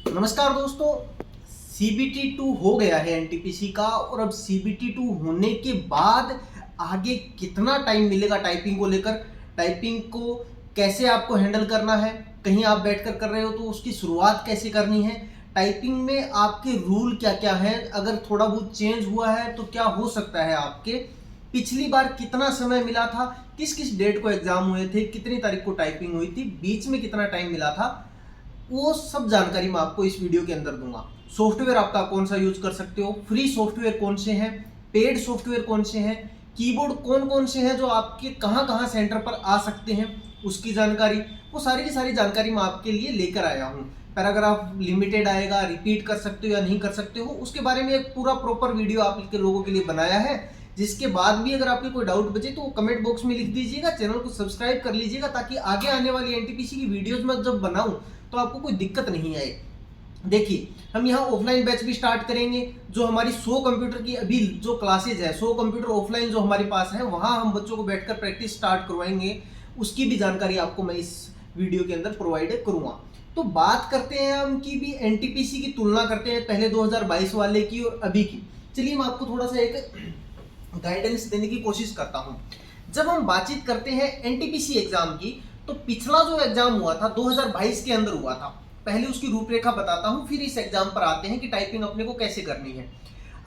नमस्कार दोस्तों। CBT 2 हो गया है एनटीपीसी का, और अब CBT 2 होने के बाद आगे कितना टाइम मिलेगा टाइपिंग को लेकर, टाइपिंग को कैसे आपको हैंडल करना है, कहीं आप बैठकर कर रहे हो तो उसकी शुरुआत कैसे करनी है, टाइपिंग में आपके रूल क्या क्या हैं, अगर थोड़ा बहुत चेंज हुआ है तो क्या हो सकता है, आपके पिछली बार कितना समय मिला था, किस किस डेट को एग्जाम हुए थे, कितनी तारीख को टाइपिंग हुई थी, बीच में कितना टाइम मिला था, वो सब जानकारी मैं आपको इस वीडियो के अंदर दूंगा। सॉफ्टवेयर आपका कौन सा यूज कर सकते हो, फ्री सॉफ्टवेयर कौन से हैं, पेड सॉफ्टवेयर कौन से हैं, कीबोर्ड कौन कौन से हैं जो आपके कहाँ कहाँ सेंटर पर आ सकते हैं, उसकी जानकारी, वो सारी की सारी जानकारी मैं आपके लिए लेकर आया हूँ। पैराग्राफ लिमिटेड आएगा, रिपीट कर सकते हो या नहीं कर सकते हो, उसके बारे में एक पूरा प्रॉपर वीडियो आपके लोगों के लिए बनाया है। जिसके बाद भी अगर आपके कोई डाउट बचे तो वो कमेंट बॉक्स में लिख दीजिएगा, चैनल को सब्सक्राइब कर लीजिएगा, ताकि आगे आने वाली एनटीपीसी की वीडियोज में जब बनाऊं तो आपको कोई दिक्कत नहीं आए। देखिए, हम यहाँ ऑफलाइन बैच भी स्टार्ट करेंगे, जो हमारी 100 कंप्यूटर की अभी जो क्लासेज है, 100 कंप्यूटर ऑफलाइन जो हमारे पास है, वहाँ हम बच्चों को बैठकर प्रैक्टिस स्टार्ट करवाएंगे। उसकी भी जानकारी आपको मैं इस वीडियो के अंदर प्रोवाइड करूँगा। तो बात करते हैं हम कि भी एनटीपीसी की तुलना करते हैं पहले 2022 वाले की और अभी की। चलिए मैं आपको थोड़ा सा एक गाइडेंस देने की कोशिश करता हूँ। जब हम बातचीत करते हैं एनटीपीसी एग्जाम की, तो पिछला जो एग्जाम हुआ था 2022 के अंदर हुआ था। पहले उसकी रूपरेखा बताता हूँ, फिर इस एग्जाम पर आते हैं कि टाइपिंग अपने को कैसे करनी है।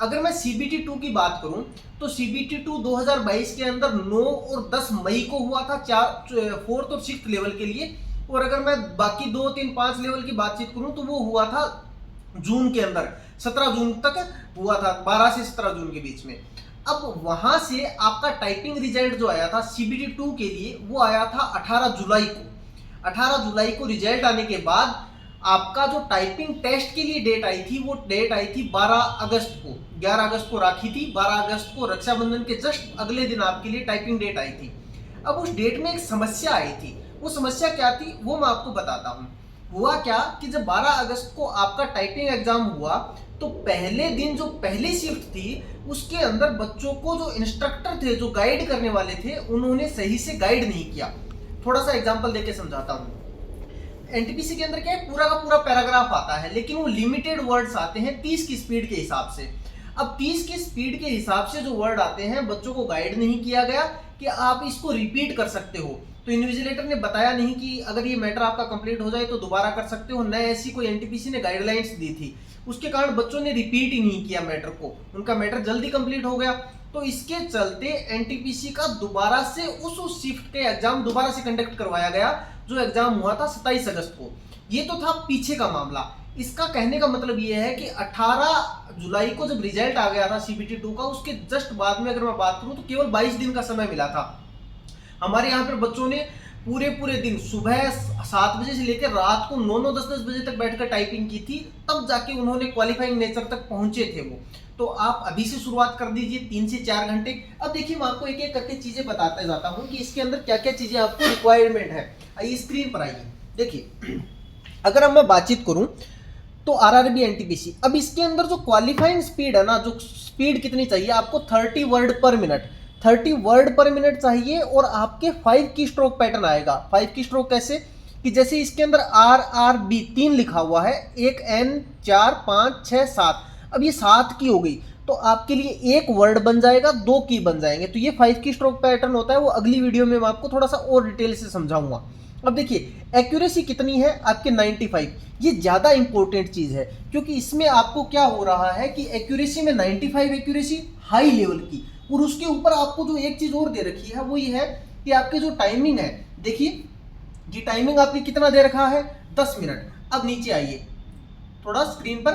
अगर मैं CBT 2 की बात करूं तो CBT 2 2022 के अंदर 9 और 10 मई को हुआ था, 4th और 6th लेवल के लिए। और अगर मैं बाकी 2, 3, 5 लेवल की बातचीत करूं तो वो हुआ था जून के अंदर, 17 जून तक हुआ था, 12 से 17 जून के बीच में। अब वहां से आपका टाइपिंग रिजल्ट जो आया था CBT 2 के लिए, वो आया था 18 जुलाई को। 18 जुलाई को रिजल्ट आने के बाद आपका जो टाइपिंग टेस्ट के लिए डेट आई थी, वो डेट आई थी 12 अगस्त को। 11 अगस्त को राखी थी, 12 अगस्त को रक्षाबंधन के जस्ट अगले दिन आपके लिए टाइपिंग डेट आई थी। अब उस डेट में एक समस्या आई थी, वो समस्या क्या थी वो मैं आपको बताता हूँ। हुआ क्या कि जब 12 अगस्त को आपका टाइपिंग एग्जाम हुआ, तो पहले दिन जो पहली शिफ्ट थी उसके अंदर बच्चों को जो इंस्ट्रक्टर थे, जो गाइड करने वाले थे, उन्होंने सही से गाइड नहीं किया। थोड़ा सा एग्जांपल देके समझाता हूँ। एनटीपीसी के अंदर क्या है, पूरा का पूरा पैराग्राफ आता है, लेकिन वो लिमिटेड वर्ड्स आते हैं 30 की स्पीड के हिसाब से। अब 30 की स्पीड के हिसाब से जो वर्ड आते हैं, बच्चों को गाइड नहीं किया गया कि आप इसको रिपीट कर सकते हो। तो इन्विजिलेटर ने बताया नहीं कि अगर ये मैटर आपका कंप्लीट हो जाए तो दोबारा कर सकते हो, न ऐसी कोई एनटीपीसी ने गाइडलाइंस दी थी। उसके कारण बच्चों ने रिपीट ही नहीं किया मैटर को, उनका मैटर जल्दी कंप्लीट हो गया। तो इसके चलते एनटीपीसी का दोबारा से उस शिफ्ट के एग्जाम दोबारा से कंडक्ट करवाया गया, जो एग्जाम हुआ था 27 अगस्त को। ये तो था पीछे का मामला। इसका कहने का मतलब ये है कि 18 जुलाई को जब रिजल्ट आ गया था CBT 2 का, उसके जस्ट बाद में अगर मैं बात करूं तो केवल 22 दिन का समय मिला था। हमारे यहाँ पर बच्चों ने पूरे पूरे दिन सुबह 7 बजे से लेकर रात को 9, 10 बजे तक बैठकर टाइपिंग की थी, तब जाके उन्होंने क्वालिफाइंग नेचर तक पहुंचे थे वो। तो आप अभी से शुरुआत कर दीजिए 3 से 4 घंटे। अब देखिए, मैं आपको एक एक करके चीजें बताते जाता हूँ कि इसके अंदर क्या क्या चीजें आपको रिक्वायरमेंट है। आइए स्क्रीन पर आइए, देखिए। अगर अब मैं बातचीत करूं तो RRB एनटीपीसी, अब इसके अंदर जो क्वालिफाइंग स्पीड है ना, जो स्पीड कितनी चाहिए आपको, 30 वर्ड पर मिनट, 30 वर्ड पर मिनट चाहिए। और आपके 5 की स्ट्रोक पैटर्न आएगा। 5 की स्ट्रोक कैसे, कि जैसे इसके अंदर RRB 3 लिखा हुआ है, एक N 4 5 6 7, अब ये 7 की हो गई, तो आपके लिए एक वर्ड बन जाएगा, 2 की बन जाएंगे। तो ये 5 की स्ट्रोक पैटर्न होता है, वो अगली वीडियो में मैं आपको थोड़ा सा और डिटेल से समझाऊंगा। अब देखिए, एक्यूरेसी कितनी है आपके 95। ये ज़्यादा इंपॉर्टेंट चीज़ है, क्योंकि इसमें आपको क्या हो रहा है कि एक्यूरेसी में 95 एक्यूरेसी हाई लेवल की, और उसके ऊपर आपको जो एक चीज़ और दे रखी है वो ये है कि आपके जो टाइमिंग है, देखिए कि टाइमिंग आपकी कितना दे रखा है, 10 मिनट। अब नीचे आइए, थोड़ा स्क्रीन पर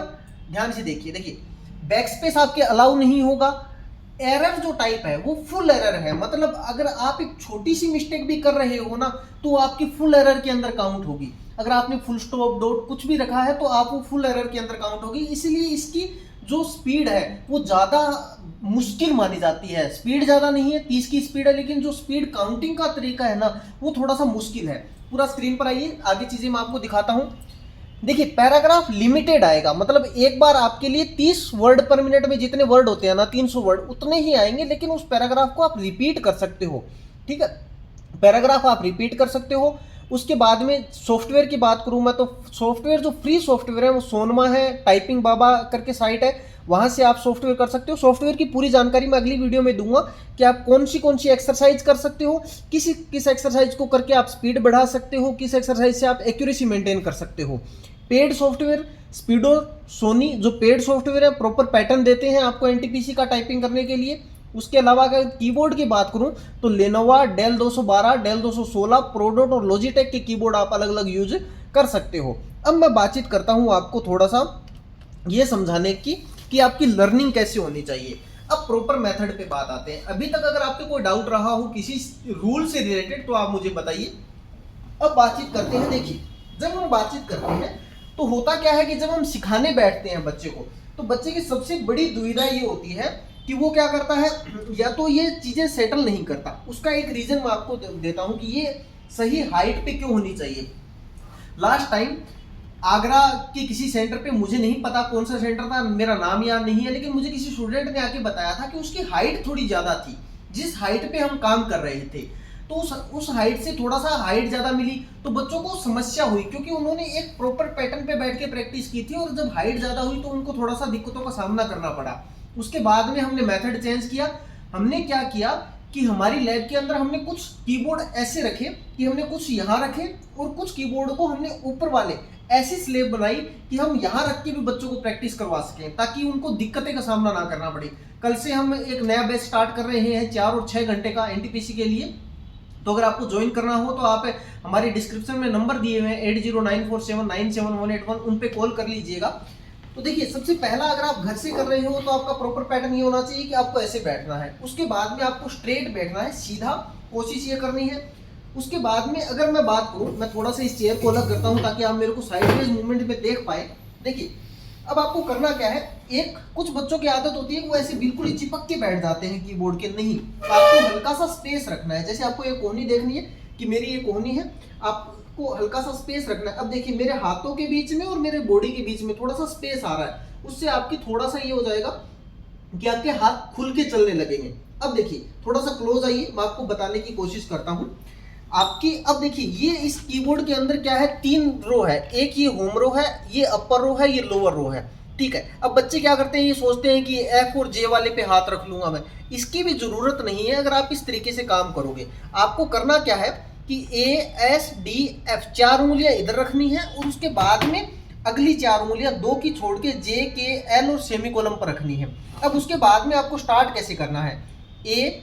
ध्यान से देखिए। देखिए, बैक स्पेस आपके अलाउ नहीं होगा। एरर जो टाइप है वो फुल एरर है, मतलब अगर आप एक छोटी सी मिस्टेक भी कर रहे हो ना, तो आपकी फुल एरर के अंदर काउंट होगी। अगर आपने फुल स्टॉप डॉट कुछ भी रखा है तो आप वो फुल एरर के अंदर काउंट होगी। इसलिए इसकी जो स्पीड है वो ज़्यादा मुश्किल मानी जाती है। स्पीड ज़्यादा नहीं है, 30 की स्पीड है, लेकिन जो स्पीड काउंटिंग का तरीका है ना, वो थोड़ा सा मुश्किल है। पूरा स्क्रीन पर आइए, आगे चीज़ें मैं आपको दिखाता हूँ। देखिए, पैराग्राफ लिमिटेड आएगा, मतलब एक बार आपके लिए 30 वर्ड पर मिनट में जितने वर्ड होते हैं ना, 300 वर्ड उतने ही आएंगे, लेकिन उस पैराग्राफ को आप रिपीट कर सकते हो। ठीक है, पैराग्राफ आप रिपीट कर सकते हो। उसके बाद में सॉफ्टवेयर की बात करूँ मैं, तो सॉफ्टवेयर जो फ्री सॉफ्टवेयर है वो सोनमा है, टाइपिंग बाबा करके साइट है, वहाँ से आप सॉफ्टवेयर कर सकते हो। सॉफ्टवेयर की पूरी जानकारी मैं अगली वीडियो में दूंगा कि आप कौन सी एक्सरसाइज कर सकते हो, किस एक्सरसाइज को करके आप स्पीड बढ़ा सकते हो, किस एक्सरसाइज से आप एक्यूरेसी मेंटेन कर सकते हो। पेड सॉफ्टवेयर स्पीडो, सोनी जो पेड सॉफ्टवेयर है प्रॉपर पैटर्न देते हैं आपको एनटीपीसी का टाइपिंग करने के लिए। उसके अलावा अगर कीबोर्ड की बात करूं तो लेनोवा, डेल 212, डेल 216, प्रोडोट और लॉजिटेक के कीबोर्ड आप अलग अलग यूज कर सकते हो। अब मैं बातचीत करता हूं आपको थोड़ा सा ये समझाने की कि आपकी लर्निंग कैसे होनी चाहिए। अब प्रॉपर मेथड पे बात आते हैं। अभी तक अगर आपको कोई डाउट रहा हो किसी रूल से रिलेटेड तो आप मुझे बताइए। अब बातचीत करते हैं। देखिए, जब हम बातचीत करते हैं तो होता क्या है कि जब हम सिखाने बैठते हैं बच्चे को, तो बच्चे की सबसे बड़ी दुविधा ये होती है कि वो क्या करता है, या तो ये चीजें सेटल नहीं करता। उसका एक रीजन मैं आपको देता हूं कि ये सही हाइट पे क्यों होनी चाहिए। लास्ट टाइम आगरा के किसी सेंटर पे, मुझे नहीं पता कौन सा सेंटर था, मेरा नाम याद नहीं है, लेकिन मुझे किसी स्टूडेंट ने आके बताया था कि उसकी हाइट थोड़ी ज्यादा थी। जिस हाइट पे हम काम कर रहे थे तो उस हाइट से थोड़ा सा हाइट ज्यादा मिली, तो बच्चों को समस्या हुई क्योंकि उन्होंने एक प्रॉपर पैटर्न पे बैठ के प्रैक्टिस की थी, और जब हाइट ज्यादा हुई तो उनको थोड़ा सा दिक्कतों का सामना करना पड़ा। उसके बाद में हमने मेथड चेंज किया। हमने क्या किया कि हमारी लैब के अंदर हमने कुछ कीबोर्ड ऐसे रखे कि हमने कुछ यहाँ रखे और कुछ कीबोर्ड को हमने ऊपर वाले ऐसी स्लेब बनाई कि हम यहाँ रख के भी बच्चों को प्रैक्टिस करवा सकें, ताकि उनको दिक्कतें का सामना ना करना पड़े। कल से हम एक नया बैच स्टार्ट कर रहे हैं 4 और 6 घंटे का एनटीपीसी के लिए। तो अगर आपको ज्वाइन करना हो तो आप हमारे डिस्क्रिप्शन में नंबर दिए हुए हैं 8094797181, उन पे कॉल कर लीजिएगा। तो देखिए, सबसे पहला अगर आप घर से कर रहे हो तो आपका प्रॉपर पैटर्न ये होना चाहिए कि आपको ऐसे बैठना है। उसके बाद में आपको स्ट्रेट बैठना है, सीधा कोशिश ये करनी है। उसके बाद में अगर मैं बात करूं, मैं थोड़ा सा इस चेयर को अलग करता हूं ताकि आप मेरे को साइडवेज मूवमेंट में देख पाए। देखिए, अब आपको करना क्या है, एक कुछ बच्चों की आदत होती है कि वो ऐसे बिल्कुल ही चिपक के बैठ जाते हैं कीबोर्ड के। नहीं, आपको हल्का सा स्पेस रखना है। जैसे आपको ये कोहनी देखनी है कि मेरी ये कोहनी है, आपको हल्का सा स्पेस रखना है। अब देखिए, मेरे हाथों के बीच में और मेरे बॉडी के बीच में थोड़ा सा स्पेस आ रहा है, उससे आपकी थोड़ा सा ये हो जाएगा कि आपके हाथ खुल के चलने लगेंगे। अब देखिए, थोड़ा सा क्लोज आइए, मैं आपको बताने की कोशिश करता हूँ आपकी। अब देखिए, ये इस कीबोर्ड के अंदर क्या है, 3 रो है। एक ये होम रो है, ये अपर रो है, ये लोअर रो है, ठीक है। अब बच्चे क्या करते हैं, ये सोचते हैं कि एफ और जे वाले पे हाथ रख लूंगा मैं। इसकी भी जरूरत नहीं है अगर आप इस तरीके से काम करोगे। आपको करना क्या है कि ए एस डी एफ 4 उंगलियां इधर रखनी है, और उसके बाद में अगली 4 उंगलियां 2 की छोड़ के जे के एल और सेमीकोलन पर रखनी है। अब उसके बाद में आपको स्टार्ट कैसे करना है, A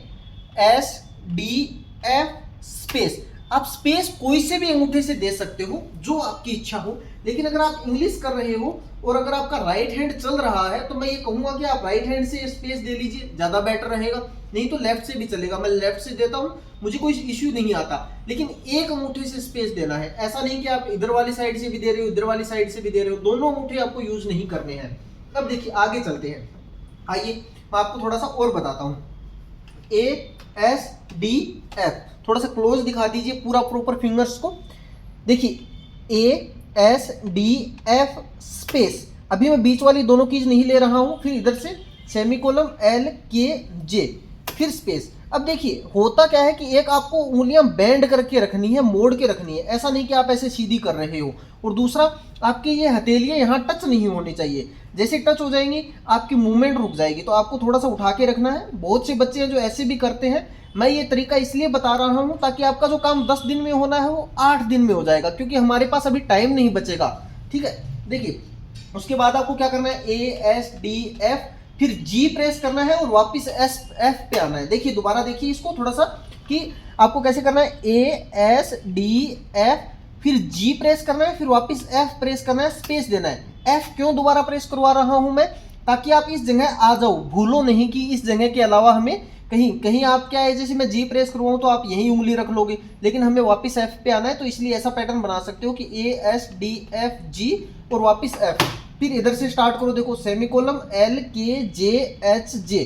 S D F space. आप स्पेस कोई से भी अंगूठे से दे सकते हो जो आपकी इच्छा हो, लेकिन अगर आप इंग्लिश कर रहे हो और अगर आपका राइट हैंड चल रहा है तो मैं ये कहूंगा कि आप राइट हैंड से स्पेस दे लीजिए, ज्यादा बेटर रहेगा। नहीं तो लेफ्ट से भी चलेगा, मैं लेफ्ट से देता हूं, मुझे कोई इश्यू नहीं आता, लेकिन एक अंगूठे से स्पेस देना है। ऐसा नहीं कि आप इधर वाली साइड से भी दे रहे हो, इधर वाली साइड से भी दे रहे हो, दोनों अंगूठे आपको यूज नहीं करने हैं। अब देखिए, आगे चलते हैं। आइए मैं आपको थोड़ा सा और बताता हूं। ए एस डी एफ, थोड़ा सा क्लोज दिखा दीजिए पूरा प्रॉपर फिंगर्स को। देखिए, A S D F space, अभी मैं बीच वाली दोनों कीज नहीं ले रहा हूं, फिर इधर से सेमीकोलन एल के जे, फिर स्पेस। अब देखिए, होता क्या है कि एक आपको उंगलियां बैंड करके रखनी है, मोड़ के रखनी है, ऐसा नहीं कि आप ऐसे सीधी कर रहे हो। और दूसरा, आपकी ये हथेलियां यहाँ टच नहीं होनी चाहिए। जैसे टच हो जाएंगी आपकी मूवमेंट रुक जाएगी, तो आपको थोड़ा सा उठा के रखना है। बहुत से बच्चे हैं जो ऐसे भी करते हैं। मैं ये तरीका इसलिए बता रहा हूं ताकि आपका जो काम 10 दिन में होना है वो 8 दिन में हो जाएगा, क्योंकि हमारे पास अभी टाइम नहीं बचेगा, ठीक है। देखिए, उसके बाद आपको क्या करना है, ए एस डी एफ, फिर जी प्रेस करना है और वापस एस एफ पे आना है। देखिए, दोबारा देखिए इसको थोड़ा सा कि आपको कैसे करना है, ए एस डी एफ, फिर जी प्रेस करना है, फिर वापस एफ प्रेस करना है, स्पेस देना है। एफ क्यों दोबारा प्रेस करवा रहा हूं मैं, ताकि आप इस जगह आ जाओ, भूलो नहीं कि इस जगह के अलावा हमें कहीं कहीं आप क्या है, जैसे मैं जी प्रेस करवाऊं तो आप यही उंगली रख लोगे, लेकिन हमें वापस एफ पे आना है, तो इसलिए ऐसा पैटर्न बना सकते हो कि A S D F G और वापस एफ, फिर इधर से स्टार्ट करो। देखो, सेमीकोलन एल के जे एच जे।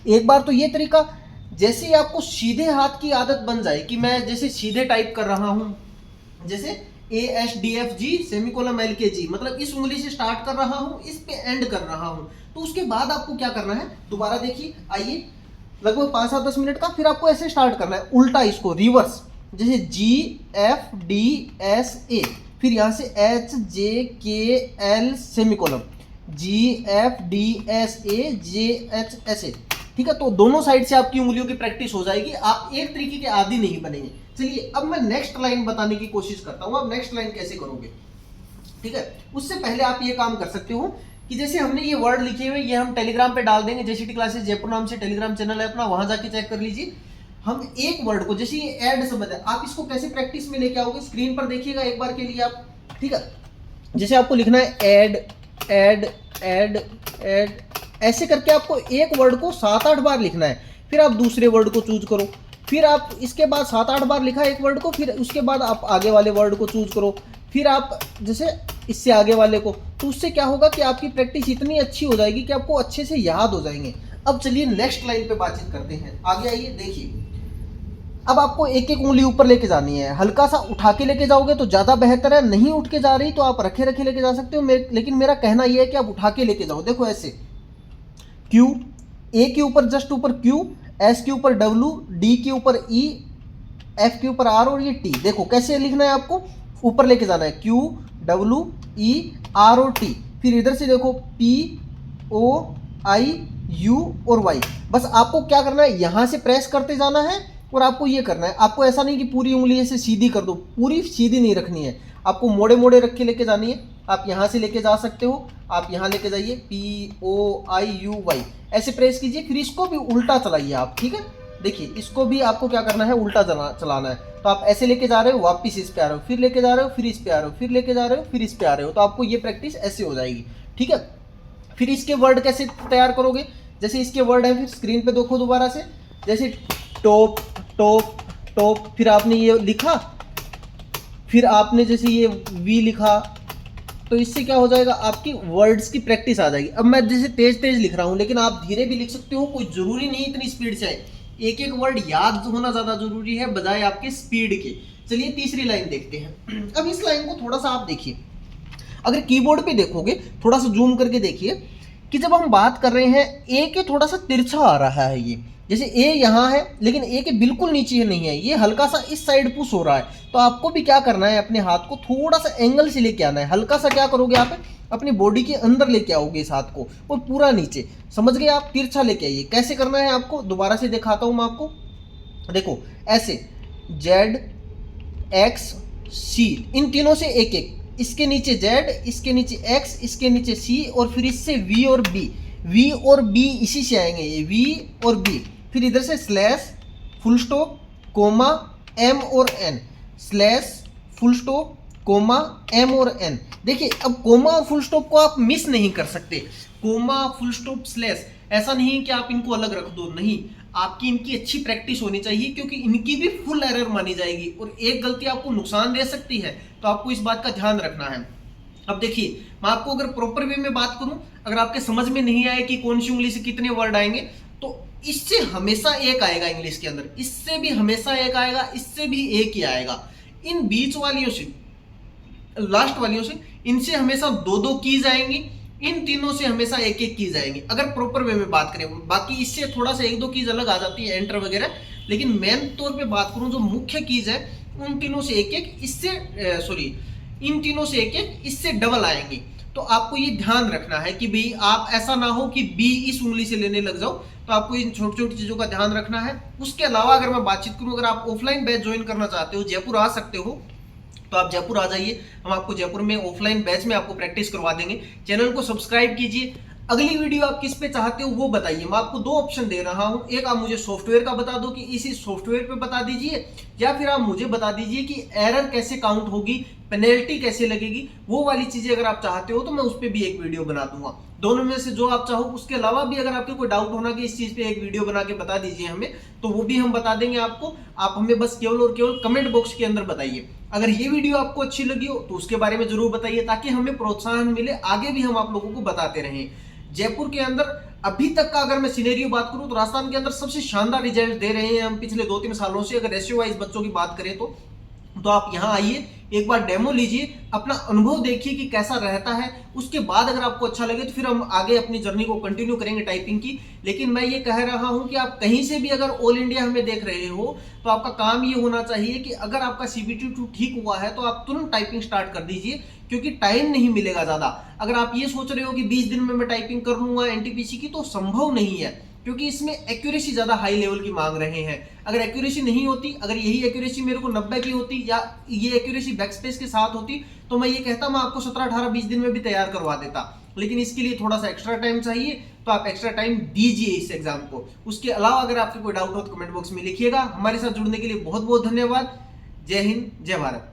एक बार तो ये तरीका, जैसे ही आपको सीधे हाथ की आदत बन जाए कि मैं जैसे सीधे टाइप कर रहा हूं, जैसे A S D F G semicolon L के जी, मतलब इस उंगली से स्टार्ट कर रहा हूं, इस पे एंड कर रहा हूं, तो उसके बाद आपको क्या करना है, दोबारा देखिए, आइए, लगभग 5-10 मिनट का, फिर आपको ऐसे स्टार्ट करना है, उल्टा इसको रिवर्स, जैसे GFDSA, फिर यहाँ से HJKL सेमिकोलन, GFDSA JHSA, ठीक है। तो दोनों साइड से आपकी उंगलियों की प्रैक्टिस हो जाएगी, आप एक तरीके के आदी नहीं बनेंगे। चलिए अब मैं नेक्स्ट लाइन बताने की कोशिश करता हूँ, आप नेक्स्ट लाइन कैसे करोगे, ठीक है। उससे पहले आप ये काम कर सकते हो कि जैसे हमने ये वर्ड लिखे हुए, ये हम टेलीग्राम पे डाल देंगे, JCT क्लासेस जयपुर नाम से टेलीग्राम चैनल है अपना, वहां जाके चेक कर लीजिए। हम एक वर्ड को, जैसे ये ऐड शब्द है, आप इसको कैसे प्रैक्टिस में लेके आओगे, स्क्रीन पर देखिएगा एक बार के लिए आप, ठीक है। जैसे आपको लिखना है ऐड ऐड ऐड ऐड, ऐसे करके आपको एक वर्ड को 7-8 बार लिखना है। फिर आप दूसरे वर्ड को चूज करो, फिर आप इसके बाद 7-8 बार लिखा एक वर्ड को, फिर उसके बाद आप आगे वाले वर्ड को चूज करो, फिर आप जैसे इससे आगे वाले को। तो उससे क्या होगा कि आपकी प्रैक्टिस इतनी अच्छी हो जाएगी कि आपको अच्छे से याद हो जाएंगे। अब चलिए नेक्स्ट लाइन पे बातचीत करते हैं, आगे आइए देखिए। अब आपको एक एक उंगली ऊपर लेके जानी है, हल्का सा उठा के लेके जाओगे तो ज़्यादा बेहतर है, नहीं उठ के जा रही तो आप रखे रखे लेके जा सकते हो, लेकिन मेरा कहना यह है कि आप उठा के लेके जाओ। देखो ऐसे, क्यू, ए के ऊपर जस्ट ऊपर क्यू, एस के ऊपर डब्ल्यू, डी के ऊपर ई, एफ के ऊपर आर और ये टी। देखो कैसे लिखना है, आपको ऊपर लेके जाना है, क्यू डब्ल्यू ई आर और टी। फिर इधर से देखो पी ओ आई यू और वाई। बस आपको क्या करना है, यहाँ से प्रेस करते जाना है और आपको ये करना है। आपको ऐसा नहीं कि पूरी उंगली ऐसे सीधी कर दो, पूरी सीधी नहीं रखनी है, आपको मोड़े मोड़े रख के लेके जानी है। आप यहाँ से लेके जा सकते हो, आप यहाँ लेके जाइए, POIUY ऐसे प्रेस कीजिए। फिर इसको भी उल्टा चलाइए आप, ठीक है। देखिए इसको भी आपको क्या करना है, उल्टा चलाना है। तो आप ऐसे लेके जा रहे हो, वापिस इस पे आ रहे हो, फिर लेके जा रहे हो, फिर इस पे आ रहे हो, फिर लेके जा रहे हो, फिर इस पे आ रहे हो। तो आपको ये प्रैक्टिस ऐसे हो जाएगी, ठीक है। फिर इसके वर्ड कैसे तैयार करोगे, जैसे इसके वर्ड है, फिर स्क्रीन पे देखो दोबारा से, जैसे टॉप टॉप टॉप, फिर आपने ये लिखा, फिर आपने जैसे ये वी लिखा, तो इससे क्या हो जाएगा, आपकी वर्ड्स की प्रैक्टिस आ जाएगी। अब मैं जैसे तेज तेज लिख रहा हूँ, लेकिन आप धीरे भी लिख सकते हो, कोई जरूरी नहीं इतनी स्पीड से आए। एक एक वर्ड याद होना ज्यादा जरूरी है बजाय आपके स्पीड के। चलिए तीसरी लाइन देखते हैं। अब इस लाइन को थोड़ा सा आप देखिए, अगर कीबोर्ड पे देखोगे, थोड़ा सा जूम करके देखिए कि जब हम बात कर रहे हैं, ए के थोड़ा सा तिरछा आ रहा है ये, जैसे ए यहाँ है लेकिन ए के बिल्कुल नीचे नहीं है, ये हल्का सा इस साइड पुश हो रहा है। तो आपको भी क्या करना है, अपने हाथ को थोड़ा सा एंगल से लेके आना है, हल्का सा क्या करोगे आप, अपनी बॉडी के अंदर लेके आओगे इस हाथ को और पूरा नीचे, समझ गए आप, तिरछा लेके आइए। कैसे करना है आपको दोबारा से दिखाता हूँ मैं आपको, देखो ऐसे ZXC, इन तीनों से एक एक, इसके नीचे Z, इसके नीचे X, इसके नीचे C, और फिर इससे V और B, V और B इसी से आएंगे, ये V और B। फिर इधर से slash, full stop, comma, M और N, slash, full stop, comma, M और N। देखिए अब कोमा और फुल स्टॉप को आप मिस नहीं कर सकते, कोमा, फुल स्टॉप, स्लैश, ऐसा नहीं है कि आप इनको अलग रख दो, नहीं, आपकी इनकी अच्छी प्रैक्टिस होनी चाहिए, क्योंकि इनकी भी फुल एरर मानी जाएगी और एक गलती आपको नुकसान दे सकती है। तो आपको इस बात का ध्यान रखना है। अब देखिए मैं आपको अगर प्रॉपर वे में बात करूं, अगर आपके समझ में नहीं आए कि कौन सी उंगली से कितने वर्ड आएंगे, तो इससे हमेशा एक आएगा इंग्लिश के अंदर, इससे भी हमेशा एक आएगा, इससे भी एक ही आएगा। इन बीच वालियों से, लास्ट वालियों से, इनसे हमेशा दो दो कीज आएंगी, इन तीनों से हमेशा एक एक कीज आएंगी अगर प्रॉपर वे में बात करें। बाकी इससे थोड़ा सा एक दो कीज अलग आ जाती है, एंटर वगैरह, लेकिन मेन तौर पे बात करूं जो मुख्य कीज है, उन तीनों से एक एक, इससे इन तीनों से एक एक, इससे डबल आएंगी। तो आपको ये ध्यान रखना है कि भाई आप ऐसा ना हो कि बी इस उंगली से लेने लग जाओ। तो आपको इन छोटी छोटी चीजों का ध्यान रखना है। उसके अलावा अगर मैं बातचीत करूं, अगर आप ऑफलाइन बैच ज्वाइन करना चाहते हो, जयपुर आ सकते हो, तो आप जयपुर आ जाइए, हम आपको जयपुर में ऑफलाइन बैच में आपको प्रैक्टिस करवा देंगे। चैनल को सब्सक्राइब कीजिए। अगली वीडियो आप किस पे चाहते हो वो बताइए, मैं आपको दो ऑप्शन दे रहा हूं, एक आप मुझे सॉफ्टवेयर का बता दो कि इसी सॉफ्टवेयर पे बता दीजिए, या फिर आप मुझे बता दीजिए कि एरर कैसे काउंट होगी, पेनल्टी कैसे लगेगी, वो वाली चीजें अगर आप चाहते हो तो मैं उस पर भी एक वीडियो बना दूंगा। दोनों में से जो आप चाहो। उसके अलावा भी अगर आपके कोई डाउट होना कि इस चीज पे एक वीडियो बना के बता दीजिए हमें, तो वो भी हम बता देंगे आपको। आप हमें बस केवल और केवल कमेंट बॉक्स के अंदर बताइए। अगर ये वीडियो आपको अच्छी लगी हो तो उसके बारे में जरूर बताइए, ताकि हमें प्रोत्साहन मिले, आगे भी हम आप लोगों को बताते रहें। जयपुर के अंदर अभी तक का अगर मैं सिनेरियो बात करूं तो राजस्थान के अंदर सबसे शानदार रिजल्ट दे रहे हैं हम पिछले 2-3 सालों से। अगर रेशियो वाइज बच्चों की बात करें तो आप यहाँ आइए, एक बार डेमो लीजिए, अपना अनुभव देखिए कि कैसा रहता है। उसके बाद अगर आपको अच्छा लगे तो फिर हम आगे अपनी जर्नी को कंटिन्यू करेंगे टाइपिंग की। लेकिन मैं ये कह रहा हूं कि आप कहीं से भी अगर ऑल इंडिया हमें देख रहे हो तो आपका काम ये होना चाहिए कि अगर आपका CBT2 ठीक हुआ है तो आप तुरंत टाइपिंग स्टार्ट कर दीजिए, क्योंकि टाइम नहीं मिलेगा ज्यादा। अगर आप ये सोच रहे हो कि 20 दिन में मैं टाइपिंग कर लूंगा एनटीपीसी की, तो संभव नहीं है, क्योंकि इसमें एक्यूरेसी ज्यादा हाई लेवल की मांग रहे हैं। अगर एक्यूरेसी नहीं होती, अगर यही एक्यूरेसी मेरे को 90 की होती या ये एक्यूरेसी बैकस्पेस के साथ होती, तो मैं ये कहता मैं आपको 17, 18, 20 दिन में भी तैयार करवा देता। लेकिन इसके लिए थोड़ा सा एक्स्ट्रा टाइम चाहिए, तो आप एक्स्ट्रा टाइम दीजिए इस एग्जाम को। उसके अलावा अगर आपके कोई डाउट हो तो कमेंट बॉक्स में लिखिएगा। हमारे साथ जुड़ने के लिए बहुत बहुत धन्यवाद। जय हिंद, जय भारत।